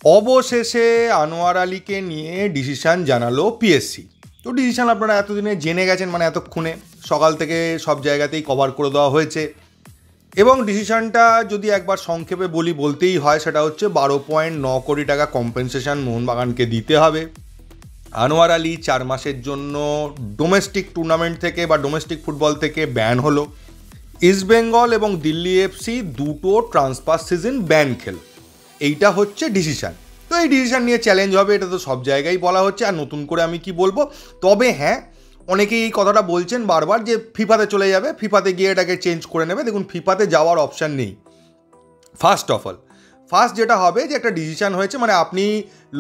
অবশেষে আনোয়ার আলীকে নিয়ে ডিসিশান জানালো পিএসসি। তো ডিসিশান আপনারা এতদিনে জেনে গেছেন, মানে এতক্ষণে সকাল থেকে সব জায়গাতেই কভার করে দেওয়া হয়েছে। এবং ডিসিশানটা যদি একবার সংক্ষেপে বলতেই হয়, সেটা হচ্ছে 12.9 কোটি টাকা কম্পেনসেশন মোহনবাগানকে দিতে হবে। আনোয়ার আলী 4 মাসের জন্য ডোমেস্টিক টুর্নামেন্ট থেকে বা ডোমেস্টিক ফুটবল থেকে ব্যান হলো। ইস্টবেঙ্গল এবং দিল্লি এফসি দুটো ট্রান্সফার সিজন ব্যান খেল। এইটা হচ্ছে ডিসিশান। তো এই ডিসিশান নিয়ে চ্যালেঞ্জ হবে, এটা তো সব জায়গায় বলা হচ্ছে, আর নতুন করে আমি কি বলবো। তবে হ্যাঁ, অনেকেই এই কথাটা বলছেন বারবার যে ফিফাতে চলে যাবে, ফিফাতে গিয়ে এটাকে চেঞ্জ করে নেবে। দেখুন, ফিফাতে যাওয়ার অপশান নেই। ফার্স্ট যেটা হবে যে একটা ডিসিশান হয়েছে, মানে আপনি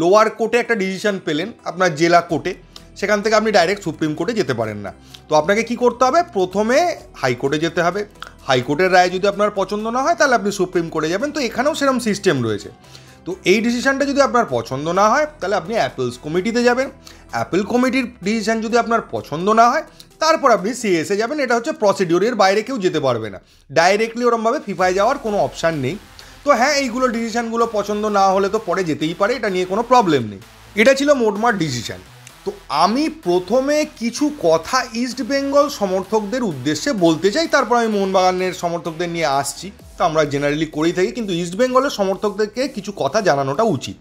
লোয়ার কোর্টে একটা ডিসিশান পেলেন আপনার জেলা কোর্টে, সেখান থেকে আপনি ডাইরেক্ট সুপ্রিম কোর্টে যেতে পারেন না। তো আপনাকে কি করতে হবে, প্রথমে হাইকোর্টে যেতে হবে। হাইকোর্টের রায় যদি আপনার পছন্দ না হয় তাহলে আপনি সুপ্রিম কোর্টে যাবেন। তো এখানেও সেরকম সিস্টেম রয়েছে। তো এই ডিসিশানটা যদি আপনার পছন্দ না হয় তাহলে আপনি অ্যাপেলস কমিটিতে যাবেন। অ্যাপেল কমিটির ডিসিশান যদি আপনার পছন্দ না হয় তারপর আপনি সিএসএ যাবেন। এটা হচ্ছে প্রসিডিওরের বাইরে কেউ যেতে পারবে না। ডাইরেক্টলি ওরমভাবে ফিফায় যাওয়ার কোনো অপশান নেই। তো হ্যাঁ, এইগুলো ডিসিশানগুলো পছন্দ না হলে তো পরে যেতেই পারে, এটা নিয়ে কোনো প্রবলেম নেই। এটা ছিল মোটমাট ডিসিশান। তো আমি প্রথমে কিছু কথা ইস্ট বেঙ্গল সমর্থকদের উদ্দেশ্যে বলতে চাই, তারপর আমি মোহনবাগানের সমর্থকদের নিয়ে আসছি। তো আমরা জেনারেলি করেই থাকি, কিন্তু ইস্ট বেঙ্গলের সমর্থকদেরকে কিছু কথা জানানোটা উচিত।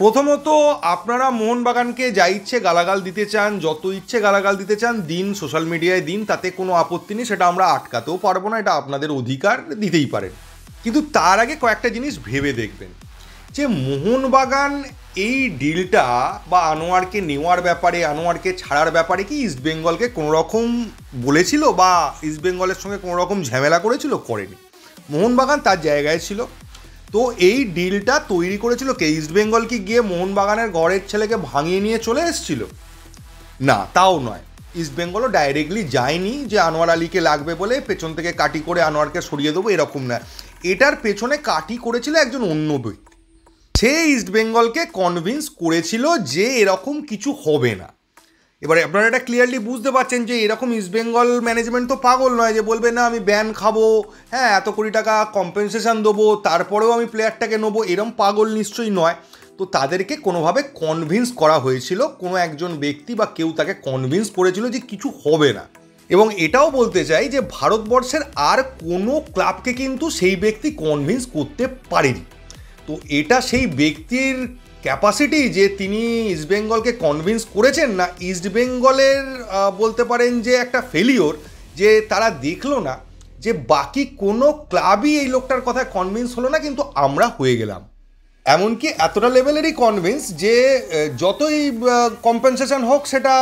প্রথমত, আপনারা মোহনবাগানকে যা ইচ্ছে গালাগাল দিতে চান, যত ইচ্ছে গালাগাল দিতে চান দিন, সোশ্যাল মিডিয়ায় দিন, তাতে কোনো আপত্তি নেই। সেটা আমরা আটকাতেও পারবো না, এটা আপনাদের অধিকার, দিতেই পারেন। কিন্তু তার আগে কয়েকটা জিনিস ভেবে দেখবেন যে মোহনবাগান এই ডিলটা বা আনোয়ারকে নেওয়ার ব্যাপারে, আনোয়ারকে ছাড়ার ব্যাপারে কি ইস্টবেঙ্গলকে কোনো রকম বলেছিল বা ইস্টবেঙ্গলের সঙ্গে কোনো রকম ঝামেলা করেছিল? করেনি। মোহনবাগান তার জায়গায় ছিল। তো এই ডিলটা তৈরি করেছিল কে? ইস্টবেঙ্গল কি গিয়ে মোহনবাগানের ঘরের ছেলেকে ভাঙিয়ে নিয়ে চলে এসেছিল? না, তাও নয়। ইস্টবেঙ্গলও ডাইরেক্টলি যায়নি যে আনোয়ার আলীকে লাগবে বলে পেছন থেকে কাটি করে আনোয়ারকে সরিয়ে দেবো, এরকম না। এটার পেছনে কাটি করেছিল একজন অন্য ব্যক্তি। সে ইস্টবেঙ্গলকে কনভিন্স করেছিল যে এরকম কিছু হবে না। এবারে আপনারা এটা ক্লিয়ারলি বুঝতে পারছেন যে এরকম ইস্টবেঙ্গল ম্যানেজমেন্ট তো পাগল নয় যে বলবে না আমি ব্যান খাবো, হ্যাঁ এত কোটি টাকা কম্পেনসেশন দেবো, তারপরেও আমি প্লেয়ারটাকে নেবো, এরকম পাগল নিশ্চয়ই নয়। তো তাদেরকে কোনোভাবে কনভিন্স করা হয়েছিল, কোনো একজন ব্যক্তি বা কেউ তাকে কনভিন্স করেছিল যে কিছু হবে না। এবং এটাও বলতে চাই যে ভারতবর্ষের আর কোনো ক্লাবকে কিন্তু সেই ব্যক্তি কনভিন্স করতে পারেনি। তো এটা সেই ব্যক্তির ক্যাপাসিটি যে তিনি ইস্টবেঙ্গলকে কনভিন্স করেছেন, না ইস্টবেঙ্গলের বলতে পারেন যে একটা ফেলিওর, যে তারা দেখলো না যে বাকি কোনো ক্লাবই এই লোকটার কথায় কনভিন্স হলো না, কিন্তু আমরা হয়ে গেলাম। এমনকি এতটা লেভেলেরই কনভিন্স যে যতই কম্পেনসেশন হোক সেটা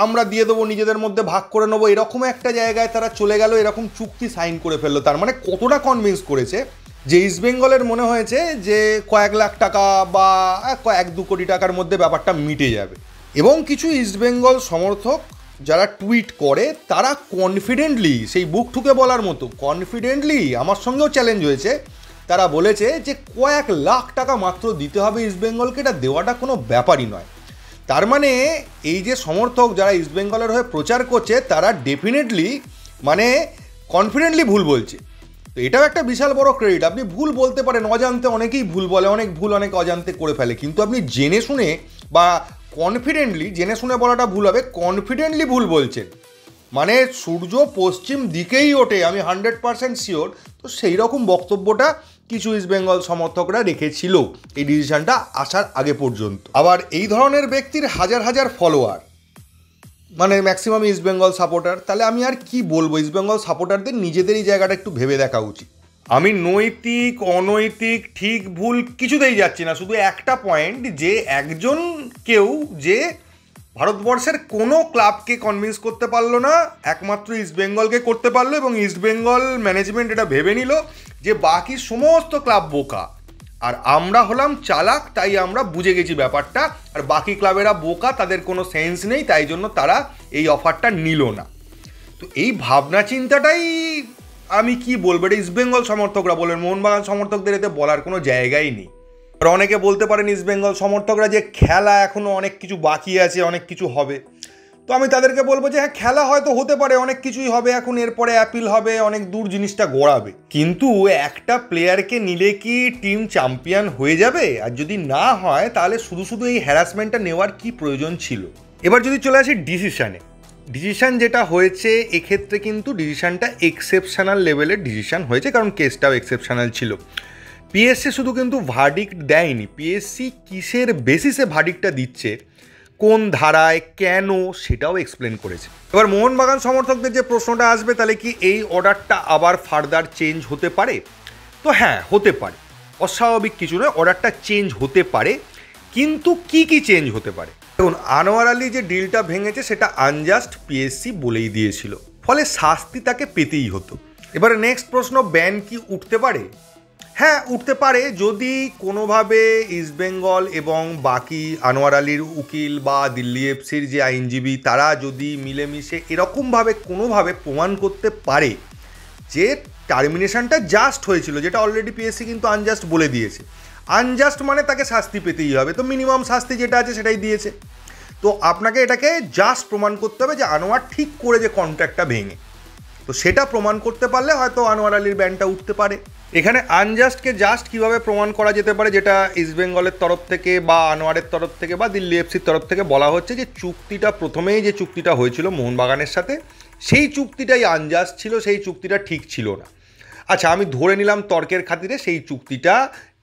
আমরা দিয়ে দেবো, নিজেদের মধ্যে ভাগ করে নেবো, এরকম একটা জায়গায় তারা চলে গেল, এরকম চুক্তি সাইন করে ফেললো। তার মানে কতটা কনভিন্স করেছে যে ইস্টবেঙ্গলের মনে হয়েছে যে কয়েক লাখ টাকা বা 1-2 কোটি টাকার মধ্যে ব্যাপারটা মিটে যাবে। এবং কিছু ইস্টবেঙ্গল সমর্থক যারা টুইট করে তারা কনফিডেন্টলি, সেই বুক ঠুকে বলার মতো কনফিডেন্টলি, আমার সঙ্গেও চ্যালেঞ্জ হয়েছে, তারা বলেছে যে কয়েক লাখ টাকা মাত্র দিতে হবে ইস্টবেঙ্গলকে, এটা দেওয়াটা কোনো ব্যাপারই নয়। তার মানে এই যে সমর্থক যারা ইস্টবেঙ্গলের হয়ে প্রচার করছে তারা ডেফিনেটলি মানে কনফিডেন্টলি ভুল বলছে। তো এটাও একটা বিশাল বড় ক্রেডিট। আপনি ভুল বলতে পারেন, অজান্তে অনেকেই ভুল বলে, অনেক ভুল অনেক অজান্তে করে ফেলে, কিন্তু আপনি জেনে শুনে বা কনফিডেন্টলি, জেনে শুনে বলাটা ভুল হবে, কনফিডেন্টলি ভুল বলছেন, মানে সূর্য পশ্চিম দিকেই ওঠে, আমি 100% শিওর। তো সেই রকম বক্তব্যটা কিছু ইস্টবেঙ্গল সমর্থকরা রেখেছিল এই ডিসিশনটা আসার আগে পর্যন্ত। আবার এই ধরনের ব্যক্তির হাজার হাজার ফলোয়ার, মানে ম্যাক্সিমাম ইস্টবেঙ্গল সাপোর্টার। তাহলে আমি আর কি বলবো, ইস্টবেঙ্গল সাপোর্টারদের নিজেদের এই জায়গাটা একটু ভেবে দেখা উচিত। আমি নৈতিক অনৈতিক ঠিক ভুল কিছুতেই যাচ্ছি না, শুধু একটা পয়েন্ট যে একজন কেউ যে ভারতবর্ষের কোনো ক্লাবকে কনভিন্স করতে পারলো না, একমাত্র ইস্টবেঙ্গলকে করতে পারলো, এবং ইস্টবেঙ্গল ম্যানেজমেন্ট এটা ভেবে নিল যে বাকি সমস্ত ক্লাব বোকা আর আমরা হলাম চালাক, তাই আমরা বুঝে গেছি ব্যাপারটা, আর বাকি ক্লাবেরা বোকা, তাদের কোনো সেন্স নেই, তাই জন্য তারা এই অফারটা নিল না। তো এই ভাবনা চিন্তাটাই আমি কি বলবো, এটা ইস্টবেঙ্গল সমর্থকরা বলেন, মোহনবাগান সমর্থকদের এতে বলার কোনো জায়গাই নেই। আর অনেকে বলতে পারেন ইস্টবেঙ্গল সমর্থকরা যে খেলা এখনও অনেক কিছু বাকি আছে, অনেক কিছু হবে। তো আমি তাদেরকে বলবো যে হ্যাঁ, খেলা হয়তো হতে পারে, অনেক কিছুই হবে এখন, এরপরে অ্যাপিল হবে, অনেক দূর জিনিসটা গড়াবে, কিন্তু একটা প্লেয়ারকে নিলে কি টিম চ্যাম্পিয়ন হয়ে যাবে? আর যদি না হয় তাহলে শুধু শুধু এই হ্যারাসমেন্টটা নেওয়ার কি প্রয়োজন ছিল? এবার যদি চলে আসি ডিসিশন যেটা হয়েছে, এক্ষেত্রে কিন্তু ডিসিশনটা এক্সেপশনাল লেভেলের ডিসিশন হয়েছে, কারণ কেসটাও এক্সেপশনাল ছিল। পিএসসি শুধু কিন্তু ভার্ডিক্ট দেয়নি, পিএসসি কিসের বেসিসে ভার্ডিক্টটা দিচ্ছে, কোন ধারায়, কেন, সেটাও এক্সপ্লেন করেছে। এবার মোহনবাগান সমর্থকদের যে প্রশ্নটা আসবে, তাহলে কি এই অর্ডারটা আবার ফার্দার চেঞ্জ হতে পারে? তো হ্যাঁ, হতে পারে, অস্বাভাবিক কিছু নয়, অর্ডারটা চেঞ্জ হতে পারে, কিন্তু কি চেঞ্জ হতে পারে? দেখুন, আনোয়ার আলী যে ডিলটা ভেঙেছে সেটা আনজাস্ট, পিএসসি বলেই দিয়েছিল, ফলে শাস্তি তাকে পেতেই হতো। এবারে নেক্সট প্রশ্ন, ব্যান কি উঠতে পারে? হ্যাঁ, উঠতে পারে, যদি কোনোভাবে ইস্টবেঙ্গল এবং বাকি আনোয়ার আলীর উকিল বা দিল্লি এফসির যে আইনজীবী, তারা যদি মিলেমিশে এরকমভাবে কোনোভাবে প্রমাণ করতে পারে যে টার্মিনেশনটা জাস্ট হয়েছিল, যেটা অলরেডি পিএসসি কিন্তু আনজাস্ট বলে দিয়েছে, আনজাস্ট মানে তাকে শাস্তি পেতেই হবে, তো মিনিমাম শাস্তি যেটা আছে সেটাই দিয়েছে। তো আপনাকে এটাকে জাস্ট প্রমাণ করতে হবে যে আনোয়ার ঠিক করে যে কন্ট্রাক্টটা ভেঙে, তো সেটা প্রমাণ করতে পারলে হয়তো আনোয়ার আলীর ব্যানটা উঠতে পারে। এখানে আনজাস্টকে জাস্ট কীভাবে প্রমাণ করা যেতে পারে, যেটা ইস্টবেঙ্গলের তরফ থেকে বা আনোয়ারের তরফ থেকে বা দিল্লি এফসির তরফ থেকে বলা হচ্ছে যে চুক্তিটা, প্রথমেই যে চুক্তিটা হয়েছিল মোহনবাগানের সাথে, সেই চুক্তিটাই আনজাস্ট ছিল, সেই চুক্তিটা ঠিক ছিল না। আচ্ছা, আমি ধরে নিলাম তর্কের খাতিরে সেই চুক্তিটা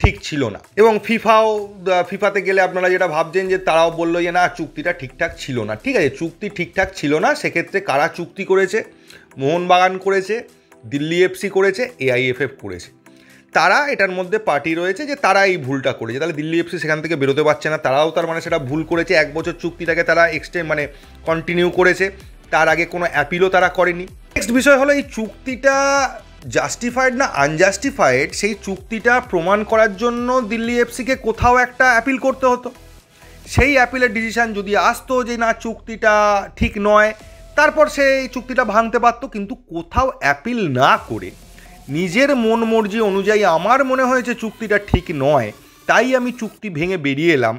ঠিক ছিল না, এবং ফিফাতে গেলে আপনারা যেটা ভাবছেন যে তারাও বললো যে না, চুক্তিটা ঠিকঠাক ছিল না। ঠিক আছে, চুক্তি ঠিকঠাক ছিল না, সেক্ষেত্রে কারা চুক্তি করেছে? মোহনবাগান করেছে, দিল্লি এফসি করেছে, এআইএফএফ করেছে। তারা এটার মধ্যে পার্টি রয়েছে যে তারা এই ভুলটা করেছে, তাহলে দিল্লি এফসি সেখান থেকে বেরোতে পারছে না, তারাও তার মানে সেটা ভুল করেছে। 1 বছর চুক্তিটাকে তারা কন্টিনিউ করেছে, তার আগে কোনো অ্যাপিলও তারা করেনি। নেক্সট বিষয় হলো, এই চুক্তিটা জাস্টিফাইড না আনজাস্টিফাইড, সেই চুক্তিটা প্রমাণ করার জন্য দিল্লি এফসিকে কোথাও একটা অ্যাপিল করতে হতো। সেই অ্যাপিলের ডিসিশান যদি আসতো যে না, চুক্তিটা ঠিক নয়, তারপর সেই চুক্তিটা ভাঙতে পারতো, কিন্তু কোথাও অ্যাপিল না করে নিজের মন মর্জি অনুযায়ী আমার মনে হয়েছে চুক্তিটা ঠিক নয়, তাই আমি চুক্তি ভেঙে বেরিয়ে এলাম,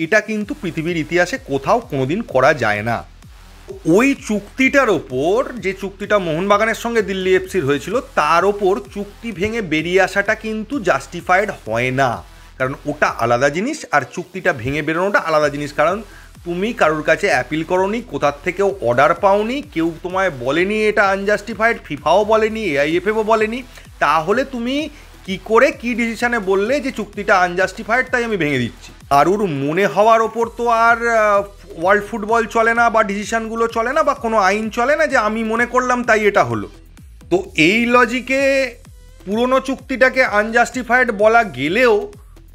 এটা কিন্তু পৃথিবীর ইতিহাসে কোথাও কোনোদিন করা যায় না। ওই চুক্তিটার ওপর, যে চুক্তিটা মোহনবাগানের সঙ্গে দিল্লি এফসির হয়েছিল, তার ওপর চুক্তি ভেঙে বেরিয়ে আসাটা কিন্তু জাস্টিফাইড হয় না, কারণ ওটা আলাদা জিনিস, আর চুক্তিটা ভেঙে বেরোনোটা আলাদা জিনিস। কারণ তুমি কারোর কাছে অ্যাপিল করোনি, কোথার থেকেও অর্ডার পাওনি, কেউ তোমায় বলেনি এটা আনজাস্টিফাইড, ফিফাও বলেনি, এআইএফএফও বলেনি, তাহলে তুমি কি করে কি ডিসিশনে বললে যে চুক্তিটা আনজাস্টিফাইড, তাই আমি ভেঙে দিচ্ছি? কারুর মনে হওয়ার ওপর তো আর ওয়ার্ল্ড ফুটবল চলে না, বা ডিসিশনগুলো চলে না, বা কোনো আইন চলে না যে আমি মনে করলাম তাই এটা হলো। তো এই লজিকে পুরনো চুক্তিটাকে আনজাস্টিফাইড বলা গেলেও,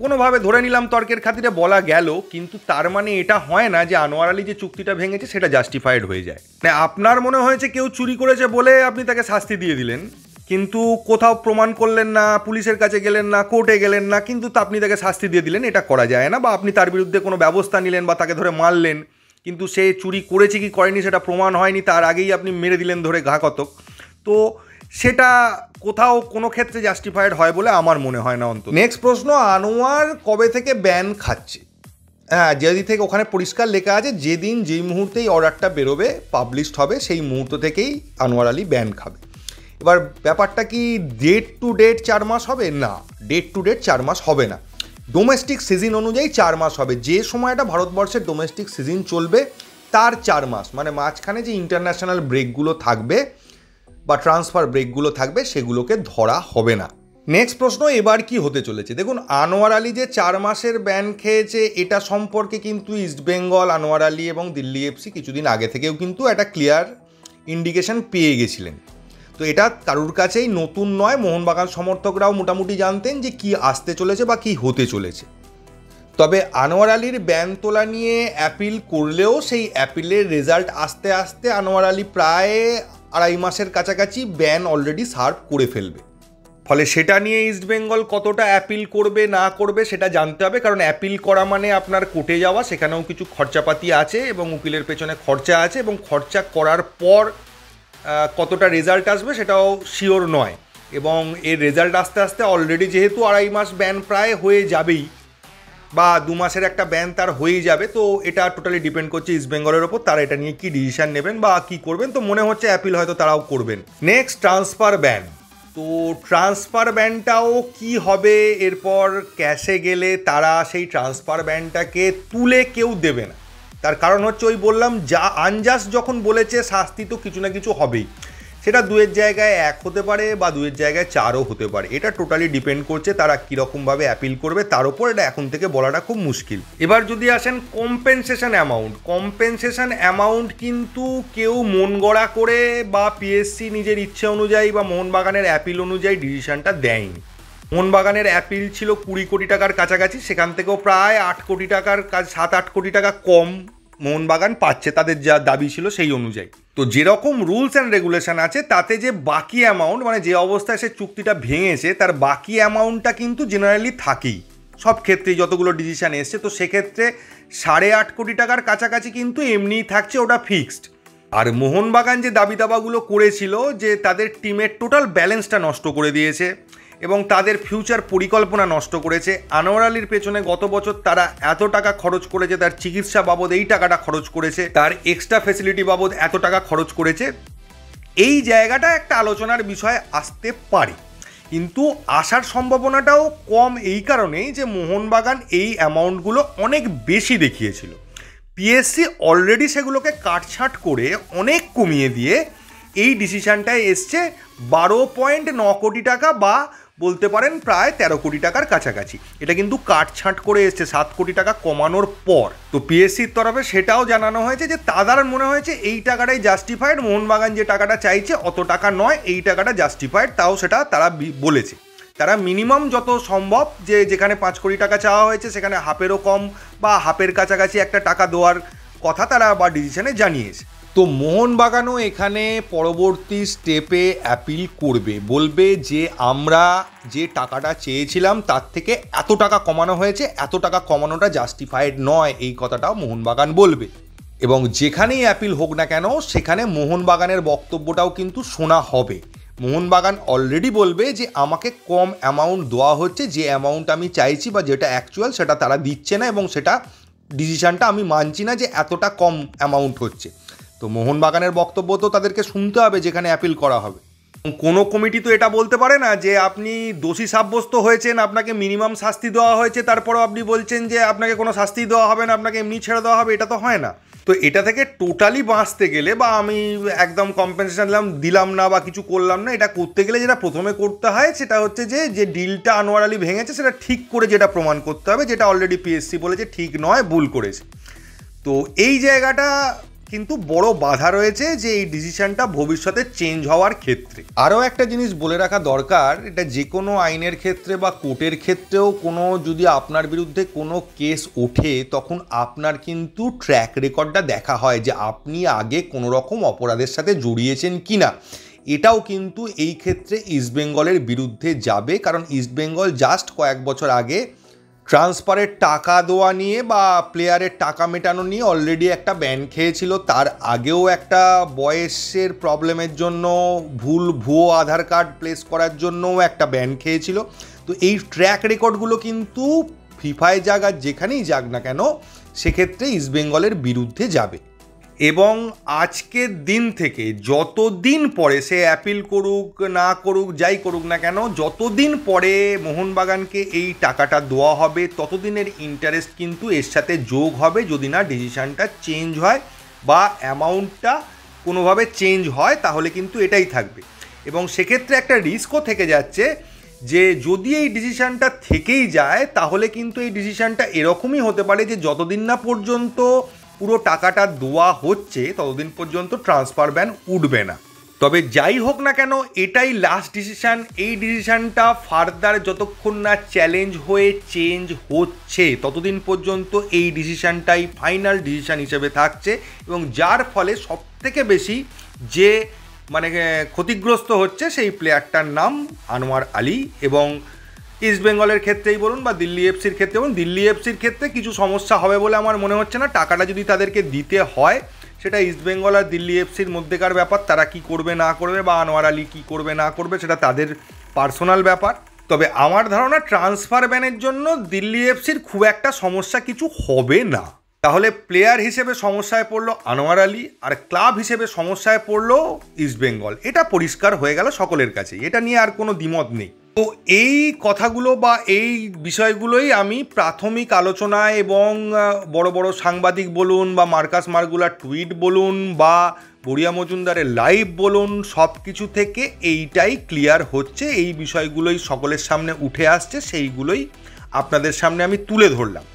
কোনোভাবে ধরে নিলাম তর্কের খাতিরে বলা গেল, কিন্তু তার মানে এটা হয় না যে আনোয়ার আলী যে চুক্তিটা ভেঙেছে সেটা জাস্টিফাইড হয়ে যায়। মানে আপনার মনে হয়েছে কেউ চুরি করেছে বলে আপনি তাকে শাস্তি দিয়ে দিলেন, কিন্তু কোথাও প্রমাণ করলেন না, পুলিশের কাছে গেলেন না, কোর্টে গেলেন না, কিন্তু আপনি তাকে শাস্তি দিয়ে দিলেন, এটা করা যায় না। বা আপনি তার বিরুদ্ধে কোনো ব্যবস্থা নিলেন বা তাকে ধরে মারলেন, কিন্তু সে চুরি করেছে কি করেনি সেটা প্রমাণ হয়নি, তার আগেই আপনি মেরে দিলেন ধরে ঘা কতক, তো সেটা কোথাও কোনো ক্ষেত্রে জাস্টিফাইড হয় বলে আমার মনে হয় না অন্তত। নেক্সট প্রশ্ন, আনোয়ার কবে থেকে ব্যান খাচ্ছে? হ্যাঁ, যেদিন থেকে ওখানে পরিষ্কার লেখা আছে, যেদিন যেই মুহূর্তেই অর্ডারটা বেরোবে, পাবলিশড হবে, সেই মুহূর্ত থেকেই আনোয়ার আলী ব্যান খাবে। এবার ব্যাপারটা কি ডেট টু ডেট 4 মাস হবে? না, ডেট টু ডেট 4 মাস হবে না, ডোমেস্টিক সিজন অনুযায়ী 4 মাস হবে। যে সময়টা ভারতবর্ষের ডোমেস্টিক সিজন চলবে তার 4 মাস, মানে মাঝখানে যে ইন্টারন্যাশনাল ব্রেকগুলো থাকবে বা ট্রান্সফার ব্রেকগুলো থাকবে সেগুলোকে ধরা হবে না। নেক্সট প্রশ্ন, এবার কি হতে চলেছে? দেখুন, আনোয়ার আলী যে 4 মাসের ব্যান খেয়েছে, এটা সম্পর্কে কিন্তু ইস্টবেঙ্গল, আনোয়ার আলী এবং দিল্লি এফসি কিছুদিন আগে থেকেও কিন্তু একটা ক্লিয়ার ইন্ডিকেশন পেয়ে গেছিলেন। তো এটা কারুর কাছেই নতুন নয়, মোহনবাগান সমর্থকরাও মোটামুটি জানতেন যে কি আসতে চলেছে বা কি হতে চলেছে। তবে আনোয়ার আলীর ব্যান তোলা নিয়ে অ্যাপিল করলেও সেই অ্যাপিলের রেজাল্ট আসতে আসতে আনোয়ার আলী প্রায় 2.5 মাসের কাছাকাছি ব্যান অলরেডি সার্ভ করে ফেলবে। ফলে সেটা নিয়ে ইস্টবেঙ্গল কতটা অ্যাপিল করবে না করবে সেটা জানতে হবে, কারণ অ্যাপিল করা মানে আপনার কোর্টে যাওয়া, সেখানেও কিছু খরচাপাতি আছে এবং উকিলের পেছনে খরচা আছে, এবং খরচা করার পর কতটা রেজাল্ট আসবে সেটাও শিওর নয়। এবং এর রেজাল্ট আসতে আসতে অলরেডি যেহেতু 2.5 মাস ব্যান প্রায় হয়ে যাবেই, বা 2 মাসের একটা ব্যান তার হয়েই যাবে। তো এটা টোটালি ডিপেন্ড করছে ইস্ট বেঙ্গলের ওপর, তারা এটা নিয়ে কী ডিসিশান নেবেন বা কী করবেন। তো মনে হচ্ছে অ্যাপিল হয়তো তারাও করবেন। Next transfer ban. তো ট্রান্সফার ব্যানটাও কি হবে, এরপর ক্যাশে গেলে তারা সেই ট্রান্সফার ব্যানটাকে তুলে কেউ দেবে না। তার কারণ হচ্ছে ওই বললাম, যা আনজাস্ট যখন বলেছে শাস্তি তো কিছু না কিছু হবেই। সেটা 2-এর জায়গায় 1 হতে পারে বা 2-এর জায়গায় 4ও হতে পারে। এটা টোটালি ডিপেন্ড করছে তারা কীরকমভাবে অ্যাপিল করবে তার উপর। এটা এখন থেকে বলাটা খুব মুশকিল। এবার যদি আসেন কম্পেনসেশন অ্যামাউন্ট, কম্পেনসেশন অ্যামাউন্ট কিন্তু কেউ মন গড়া করে বা পিএসসি নিজের ইচ্ছে অনুযায়ী বা মোহনবাগানের অ্যাপিল অনুযায়ী ডিসিশনটা দেয়নি। মোহনবাগানের অ্যাপিল ছিল 20 কোটি টাকার কাছাকাছি, সেখান থেকেও প্রায় 8 কোটি টাকার 7-8 কোটি টাকা কম মোহনবাগান পাচ্ছে তাদের যা দাবি ছিল সেই অনুযায়ী। তো যেরকম রুলস অ্যান্ড রেগুলেশন আছে তাতে যে বাকি অ্যামাউন্ট, মানে যে অবস্থায় সে চুক্তিটা ভেঙেছে তার বাকি অ্যামাউন্টটা কিন্তু জেনারেলি থাকেই সব ক্ষেত্রেই যতগুলো ডিসিশান এসছে। তো সেক্ষেত্রে 8.5 কোটি টাকার কাছাকাছি কিন্তু এমনিই থাকছে, ওটা ফিক্সড। আর মোহনবাগান যে দাবি দাবাগুলো করেছিল যে তাদের টিমের টোটাল ব্যালেন্সটা নষ্ট করে দিয়েছে এবং তাদের ফিউচার পরিকল্পনা নষ্ট করেছে। আনোয়ার আলীর পেছনে গত বছর তারা এত টাকা খরচ করেছে, তার চিকিৎসা বাবদ এই টাকাটা খরচ করেছে, তার এক্সট্রা ফ্যাসিলিটি বাবদ এত টাকা খরচ করেছে। এই জায়গাটা একটা আলোচনার বিষয় আসতে পারে, কিন্তু আসার সম্ভাবনাটাও কম এই কারণেই যে মোহনবাগান এই অ্যামাউন্টগুলো অনেক বেশি দেখিয়েছিল। পিএসসি অলরেডি সেগুলোকে কাটছাঁট করে অনেক কমিয়ে দিয়ে এই ডিসিশানটায় এসছে 12.9 কোটি টাকা বা বলতে পারেন প্রায় 13 কোটি টাকার কাছাকাছি। এটা কিন্তু কাটছাঁট করে এসছে 7 কোটি টাকা কমানোর পর। তো পিএসসির তরফে সেটাও জানানো হয়েছে যে তাদের মনে হয়েছে এই টাকাটাই জাস্টিফাইড, মোহনবাগান যে টাকাটা চাইছে অত টাকা নয়, এই টাকাটা জাস্টিফাইড। তাও সেটা তারা বলেছে, তারা মিনিমাম যত সম্ভব যে যেখানে 5 কোটি টাকা চাওয়া হয়েছে সেখানে হাফেরও কম বা হাফের কাছাকাছি একটা টাকা দেওয়ার কথা তারা বা ডিসিশনে জানিয়েছে। তো মোহনবাগানও এখানে পরবর্তী স্টেপে অ্যাপিল করবে, বলবে যে আমরা যে টাকাটা চেয়েছিলাম তার থেকে এত টাকা কমানো হয়েছে, এত টাকা কমানোটা জাস্টিফাইড নয়, এই কথাটাও মোহনবাগান বলবে। এবং যেখানেই অ্যাপিল হোক না কেন সেখানে মোহনবাগানের বক্তব্যটাও কিন্তু শোনা হবে। মোহনবাগান অলরেডি বলবে যে আমাকে কম অ্যামাউন্ট দেওয়া হচ্ছে, যে অ্যামাউন্ট আমি চাইছি বা যেটা অ্যাকচুয়াল সেটা তারা দিচ্ছে না, এবং সেটা ডিসিশানটা আমি মানছি না যে এতটা কম অ্যামাউন্ট হচ্ছে। তো মোহনবাগানের বক্তব্য তো তাদেরকে শুনতে হবে যেখানে অ্যাপিল করা হবে। কোনো কমিটি তো এটা বলতে পারে না যে আপনি দোষী সাব্যস্ত হয়েছেন, আপনাকে মিনিমাম শাস্তি দেওয়া হয়েছে, তারপরও আপনি বলছেন যে আপনাকে কোনো শাস্তি দেওয়া হবে না, আপনাকে এমনি ছেড়ে দেওয়া হবে। এটা তো হয় না। তো এটা থেকে টোটালি বাঁচতে গেলে বা আমি একদম কম্পেনসেশন দিলাম না বা কিছু করলাম না, এটা করতে গেলে যেটা প্রথমে করতে হয় সেটা হচ্ছে যে ডিলটা আনোয়ার আলী ভেঙেছে সেটা ঠিক করে যেটা প্রমাণ করতে হবে, যেটা অলরেডি পিএসসি বলেছে ঠিক নয়, ভুল করেছে। তো এই জায়গাটা কিন্তু বড় বাধা রয়েছে যে এই ডিসিশনটা ভবিষ্যতে চেঞ্জ হওয়ার ক্ষেত্রে। আরও একটা জিনিস বলে রাখা দরকার, এটা যে কোনো আইনের ক্ষেত্রে বা কোর্টের ক্ষেত্রেও কোনো যদি আপনার বিরুদ্ধে কোনো কেস ওঠে তখন আপনার কিন্তু ট্র্যাক রেকর্ডটা দেখা হয় যে আপনি আগে কোনো রকম অপরাধের সাথে জড়িয়েছেন কি না। এটাও কিন্তু এই ক্ষেত্রে ইস্টবেঙ্গলের বিরুদ্ধে যাবে, কারণ ইস্টবেঙ্গল জাস্ট কয়েক বছর আগে ট্রান্সফারের টাকা দেওয়া নিয়ে বা প্লেয়ারের টাকা মেটানো নিয়ে অলরেডি একটা ব্যান খেয়েছিল। তার আগেও একটা বয়সের প্রবলেমের জন্য ভুয়ো আধার কার্ড প্লেস করার জন্যও একটা ব্যান খেয়েছিল। তো এই ট্র্যাক রেকর্ডগুলো কিন্তু ফিফায় যাক আর যেখানেই যাক না কেন সেক্ষেত্রে ইস্টবেঙ্গলের বিরুদ্ধে যাবে। এবং আজকের দিন থেকে যতদিন পরে সে অ্যাপিল করুক না করুক যাই করুক না কেন, যতদিন পরে মোহনবাগানকে এই টাকাটা দেওয়া হবে ততদিনের ইন্টারেস্ট কিন্তু এর সাথে যোগ হবে, যদি না ডিসিশানটা চেঞ্জ হয় বা অ্যামাউন্টটা কোনোভাবে চেঞ্জ হয় তাহলে কিন্তু এটাই থাকবে। এবং সেক্ষেত্রে একটা রিস্কও থেকে যাচ্ছে যে যদি এই ডিসিশানটা থেকেই যায় তাহলে কিন্তু এই ডিসিশানটা এরকমই হতে পারে যে যতদিন না পর্যন্ত পুরো টাকাটা দেওয়া হচ্ছে ততদিন পর্যন্ত ট্রান্সফার ব্যান উঠবে না। তবে যাই হোক না কেন এটাই লাস্ট ডিসিশান। এই ডিসিশানটা ফার্দার যতক্ষণ না চ্যালেঞ্জ হয়ে চেঞ্জ হচ্ছে ততদিন পর্যন্ত এই ডিসিশানটাই ফাইনাল ডিসিশান হিসেবে থাকছে, এবং যার ফলে সবথেকে বেশি যে ক্ষতিগ্রস্ত হচ্ছে সেই প্লেয়ারটার নাম আনোয়ার আলী। এবং ইস্টবেঙ্গলের ক্ষেত্রেই বলুন বা দিল্লি এফসির ক্ষেত্রে বলুন, দিল্লি এফসির ক্ষেত্রে কিছু সমস্যা হবে বলে আমার মনে হচ্ছে না। টাকাটা যদি তাদেরকে দিতে হয় সেটা ইস্টবেঙ্গল আর দিল্লি এফসির মধ্যেকার ব্যাপার, তারা কি করবে না করবে বা আনোয়ার আলী কী করবে না করবে সেটা তাদের পার্সোনাল ব্যাপার। তবে আমার ধারণা ট্রান্সফার ব্যানের জন্য দিল্লি এফসির খুব একটা সমস্যা কিছু হবে না। তাহলে প্লেয়ার হিসেবে সমস্যায় পড়লো আনোয়ার আলী, আর ক্লাব হিসেবে সমস্যায় পড়লো ইস্টবেঙ্গল। এটা পরিষ্কার হয়ে গেল সকলের কাছে, এটা নিয়ে আর কোনো দ্বিমত নেই। তো এই কথাগুলো বা এই বিষয়গুলোই আমি প্রাথমিক আলোচনায় এবং বড় বড় সাংবাদিক বলুন বা মার্কাস মার্গুলার টুইট বলুন বা বড়িয়া মজুমদারের লাইভ বলুন, সব কিছু থেকে এইটাই ক্লিয়ার হচ্ছে, এই বিষয়গুলোই সকলের সামনে উঠে আসছে, সেইগুলোই আপনাদের সামনে আমি তুলে ধরলাম।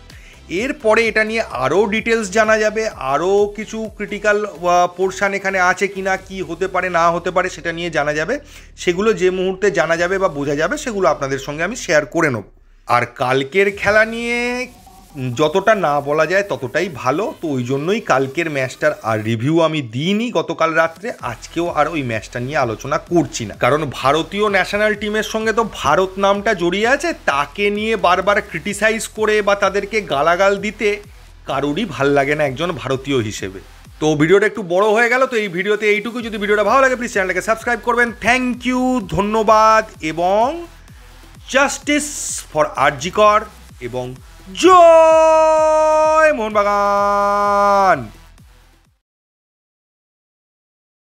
এরপরে এটা নিয়ে আরও ডিটেলস জানা যাবে, আরও কিছু ক্রিটিক্যাল পোর্শান এখানে আছে কি না, কী হতে পারে না হতে পারে সেটা নিয়ে জানা যাবে। সেগুলো যে মুহূর্তে জানা যাবে বা বোঝা যাবে সেগুলো আপনাদের সঙ্গে আমি শেয়ার করে নেব। আর কালকের খেলা নিয়ে যতটা না বলা যায় ততটাই ভালো, তো ওই জন্যই কালকের ম্যাচটার আর রিভিউ আমি দিইনি গতকাল রাত্রে, আজকেও আর ওই ম্যাচটা নিয়ে আলোচনা করছি না। কারণ ভারতীয় ন্যাশনাল টিমের সঙ্গে তো ভারত নামটা জড়িয়ে আছে, তাকে নিয়ে বারবার ক্রিটিসাইজ করে বা তাদেরকে গালাগাল দিতে কারোরই ভাল লাগে না একজন ভারতীয় হিসেবে। তো ভিডিওটা একটু বড় হয়ে গেল, তো এই ভিডিওতে এইটুকু। যদি ভিডিওটা ভালো লাগে প্লিজ চ্যানেলটাকে সাবস্ক্রাইব করবেন। থ্যাংক ইউ, ধন্যবাদ, এবং জাস্টিস ফর আরজিকর এবং জয় মোহনবাগান।